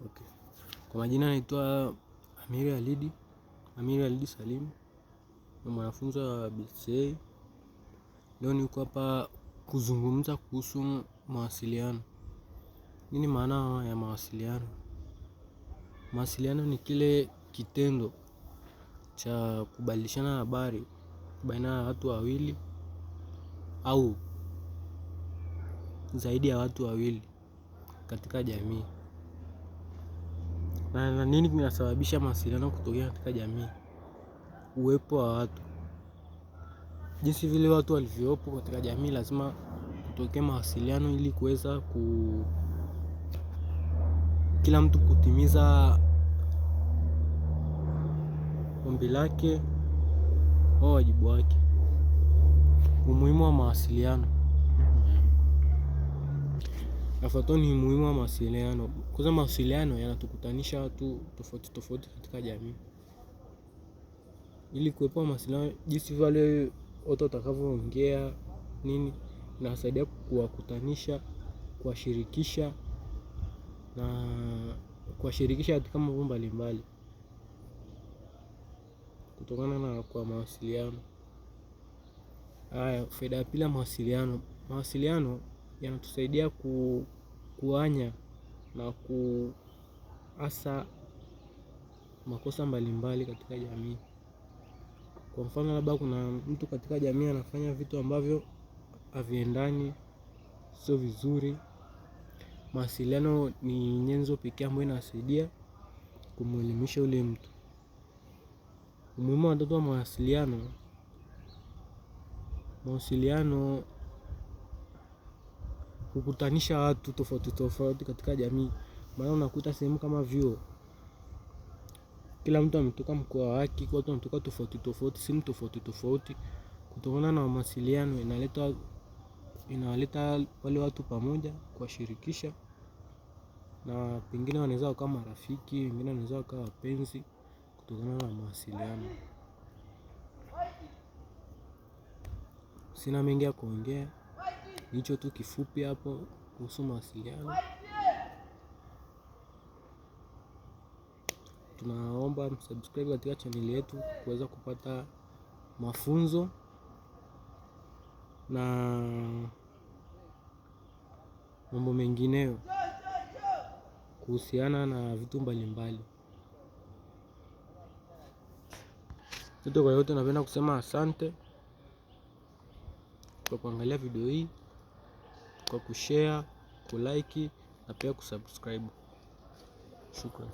Okay. Kwa majina naitwa Amiri Alidi Salim, ni mwanafunzi wa BCA. Leo niko hapa kuzungumza kuhusu mawasiliano. Nini maana ya mawasiliano? Mawasiliano ni kile kitendo cha kubadilishana habari baina ya watu wawili au zaidi ya watu wawili katika jamii. Na nini kinasababisha mawasiliano kutokea katika jamii? Uwepo wa watu. Jinsi vile watu walivyopo katika jamii, lazima kutokea mawasiliano ili kuweza kila mtu kutimiza ombi lake au wajibu wake. Umuhimu wa mawasiliano. Nafuatao ni umuhimu wa mawasiliano. Kwanza, mawasiliano yanatukutanisha watu tofauti tofauti katika jamii. Ili kuwepo mawasiliano, jinsi vile watu watakavyoongea nini, inasaidia kuwakutanisha, kuwashirikisha katika mambo mbalimbali kutokana na kwa mawasiliano. Haya, faida ya pili ya mawasiliano. Mawasiliano yanatusaidia kuanya na kuasa makosa mbalimbali katika jamii. Kwa mfano, labda kuna mtu katika jamii anafanya vitu ambavyo haviendani, sio vizuri. Mawasiliano ni nyenzo pekee ambayo inasaidia kumwelimisha ule mtu. Umuhimu wa tatu wa mawasiliano. Mawasiliano hukutanisha watu tofauti tofauti katika jamii. Maana unakuta sehemu kama vyuo, kila mtu ametoka mkoa wake, watu wanatoka tofauti tofauti, simu tofauti tofauti. Kutokana na mawasiliano inaleta wale watu pamoja, kuwashirikisha, na pengine wanaweza wakawa marafiki, wengine wanaweza wakawa wapenzi kutokana na mawasiliano. Sina mengi ya kuongea, hicho tu kifupi hapo kuhusu mawasiliano. Tunaomba msubscribe katika channel yetu kuweza kupata mafunzo na mambo mengineyo kuhusiana na vitu mbalimbali. Yote kwa yote, napenda kusema asante kwa kuangalia video hii, kwa kushare, kulike na pia kusubscribe. Shukrani.